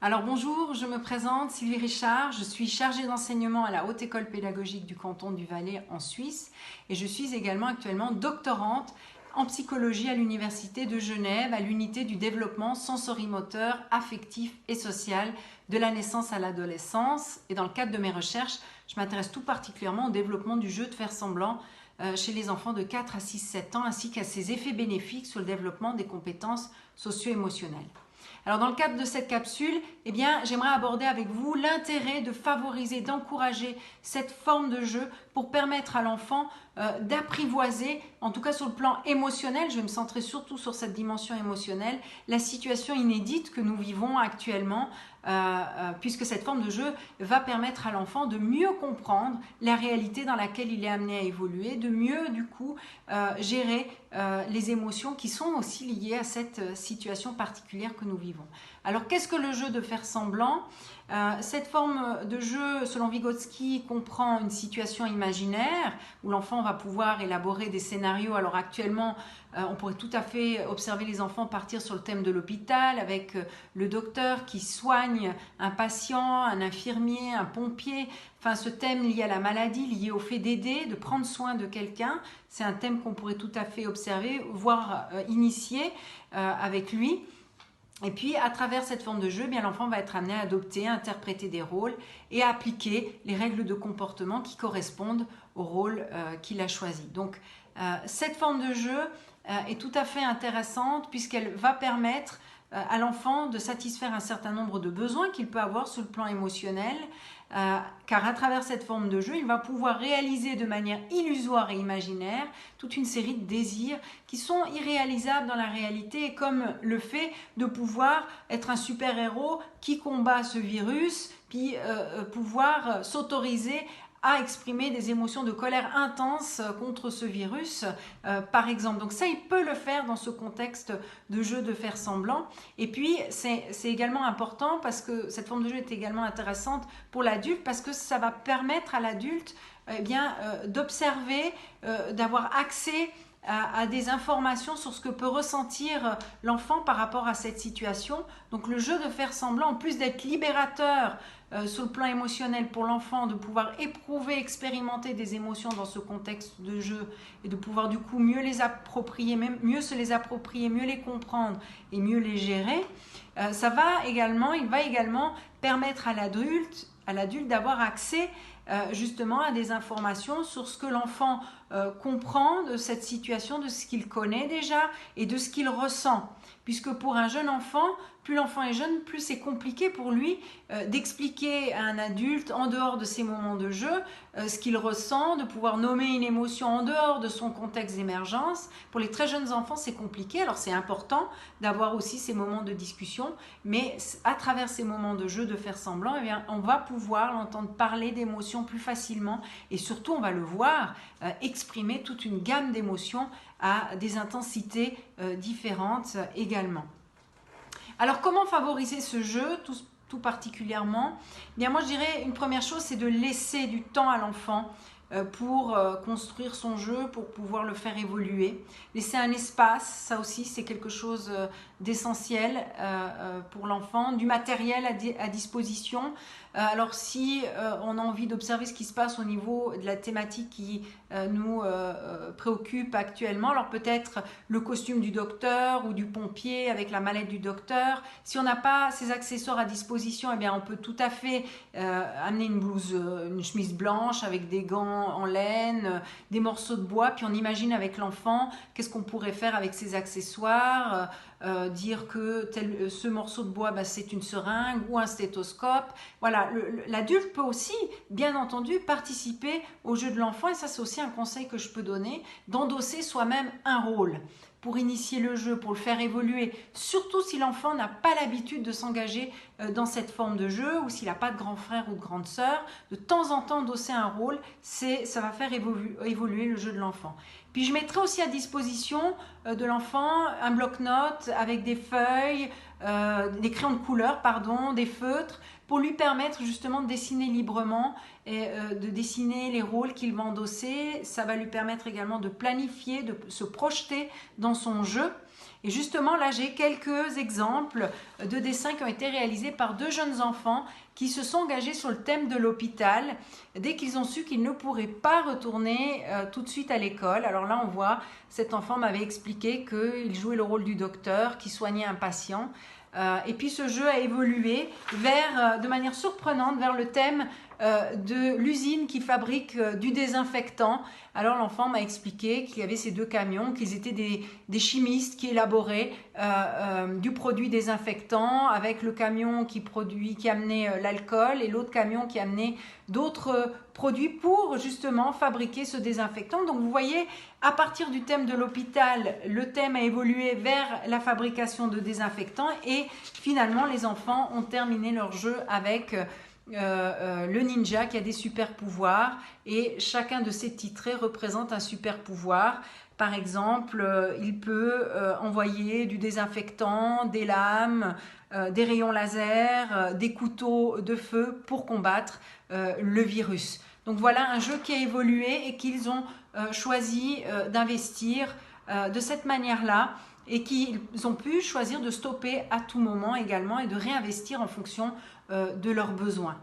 Alors bonjour, je me présente Sylvie Richard, je suis chargée d'enseignement à la Haute École pédagogique du canton du Valais en Suisse et je suis également actuellement doctorante en psychologie à l'Université de Genève à l'unité du développement sensorimoteur, affectif et social de la naissance à l'adolescence. Et dans le cadre de mes recherches, je m'intéresse tout particulièrement au développement du jeu de faire semblant chez les enfants de 4 à 6-7 ans ainsi qu'à ses effets bénéfiques sur le développement des compétences socio-émotionnelles. Alors dans le cadre de cette capsule, j'aimerais aborder avec vous l'intérêt de favoriser, d'encourager cette forme de jeu pour permettre à l'enfant d'apprivoiser, en tout cas sur le plan émotionnel, je vais me centrer surtout sur cette dimension émotionnelle, la situation inédite que nous vivons actuellement, puisque cette forme de jeu va permettre à l'enfant de mieux comprendre la réalité dans laquelle il est amené à évoluer, de mieux du coup gérer les émotions qui sont aussi liées à cette situation particulière que nous vivons. Alors qu'est-ce que le jeu de faire semblant ? Cette forme de jeu, selon Vygotsky, comprend une situation imaginaire où l'enfant va pouvoir élaborer des scénarios. Alors actuellement, on pourrait tout à fait observer les enfants partir sur le thème de l'hôpital avec le docteur qui soigne un patient, un infirmier, un pompier. Enfin, ce thème lié à la maladie, lié au fait d'aider, de prendre soin de quelqu'un, c'est un thème qu'on pourrait tout à fait observer, voire initier avec lui. Et puis, à travers cette forme de jeu, l'enfant va être amené à adopter, à interpréter des rôles et à appliquer les règles de comportement qui correspondent au rôle qu'il a choisi. Donc, cette forme de jeu est tout à fait intéressante puisqu'elle va permettre à l'enfant de satisfaire un certain nombre de besoins qu'il peut avoir sur le plan émotionnel, car à travers cette forme de jeu, il va pouvoir réaliser de manière illusoire et imaginaire toute une série de désirs qui sont irréalisables dans la réalité, comme le fait de pouvoir être un super-héros qui combat ce virus, puis pouvoir s'autoriser à exprimer des émotions de colère intense contre ce virus, par exemple. Donc ça, il peut le faire dans ce contexte de jeu de faire semblant. Et puis, c'est également important parce que cette forme de jeu est également intéressante pour l'adulte parce que ça va permettre à l'adulte d'observer, d'avoir accès à des informations sur ce que peut ressentir l'enfant par rapport à cette situation. Donc le jeu de faire semblant, en plus d'être libérateur sur le plan émotionnel pour l'enfant, de pouvoir éprouver, expérimenter des émotions dans ce contexte de jeu et de pouvoir du coup mieux les approprier, même mieux se les approprier, mieux les comprendre et mieux les gérer, il va également permettre à l'adulte d'avoir accès justement à des informations sur ce que l'enfant comprend de cette situation, de ce qu'il connaît déjà et de ce qu'il ressent. Puisque pour un jeune enfant, plus l'enfant est jeune, plus c'est compliqué pour lui d'expliquer à un adulte en dehors de ses moments de jeu ce qu'il ressent, de pouvoir nommer une émotion en dehors de son contexte d'émergence. Pour les très jeunes enfants, c'est compliqué. Alors c'est important d'avoir aussi ces moments de discussion, mais à travers ces moments de jeu, de faire semblant, on va pouvoir l'entendre parler d'émotions plus facilement et surtout on va le voir exprimer toute une gamme d'émotions à des intensités différentes également. Alors comment favoriser ce jeu tout particulièrement? Moi je dirais une première chose, c'est de laisser du temps à l'enfant pour construire son jeu, pour pouvoir le faire évoluer. Laisser un espace, ça aussi c'est quelque chose d'essentiel pour l'enfant, du matériel à disposition. Alors si on a envie d'observer ce qui se passe au niveau de la thématique qui nous préoccupe actuellement, alors peut-être le costume du docteur ou du pompier avec la mallette du docteur. Si on n'a pas ces accessoires à disposition, on peut tout à fait amener une blouse, une chemise blanche avec des gants en laine, des morceaux de bois, puis on imagine avec l'enfant qu'est-ce qu'on pourrait faire avec ces accessoires, dire que ce morceau de bois c'est une seringue ou un stéthoscope. Voilà, l'adulte peut aussi bien entendu participer au jeu de l'enfant et ça c'est aussi un conseil que je peux donner, d'endosser soi-même un rôle pour initier le jeu, pour le faire évoluer, surtout si l'enfant n'a pas l'habitude de s'engager dans cette forme de jeu ou s'il n'a pas de grand frère ou de grande sœur, de temps en temps endosser un rôle, ça va faire évoluer le jeu de l'enfant. Puis je mettrai aussi à disposition de l'enfant un bloc-notes avec des feuilles, des crayons de couleur, des feutres, pour lui permettre justement de dessiner librement et de dessiner les rôles qu'il va endosser. Ça va lui permettre également de planifier, de se projeter dans son jeu Et justement, là, j'ai quelques exemples de dessins qui ont été réalisés par 2 jeunes enfants qui se sont engagés sur le thème de l'hôpital dès qu'ils ont su qu'ils ne pourraient pas retourner tout de suite à l'école. Alors là, on voit, cet enfant m'avait expliqué qu'il jouait le rôle du docteur qui soignait un patient. Et puis ce jeu a évolué de manière surprenante vers le thème de l'usine qui fabrique du désinfectant. Alors l'enfant m'a expliqué qu'il y avait ces 2 camions, qu'ils étaient des chimistes qui élaboraient du produit désinfectant, avec le camion qui amenait l'alcool et l'autre camion qui amenait d'autres produits pour justement fabriquer ce désinfectant. Donc vous voyez, à partir du thème de l'hôpital, le thème a évolué vers la fabrication de désinfectants et finalement les enfants ont terminé leur jeu avec le ninja qui a des super pouvoirs et chacun de ces titrés représente un super pouvoir. Par exemple, il peut envoyer du désinfectant, des lames, des rayons laser, des couteaux de feu pour combattre le virus. Donc voilà un jeu qui a évolué et qu'ils ont choisi d'investir de cette manière-là et qu'ils ont pu choisir de stopper à tout moment également et de réinvestir en fonction de leurs besoins.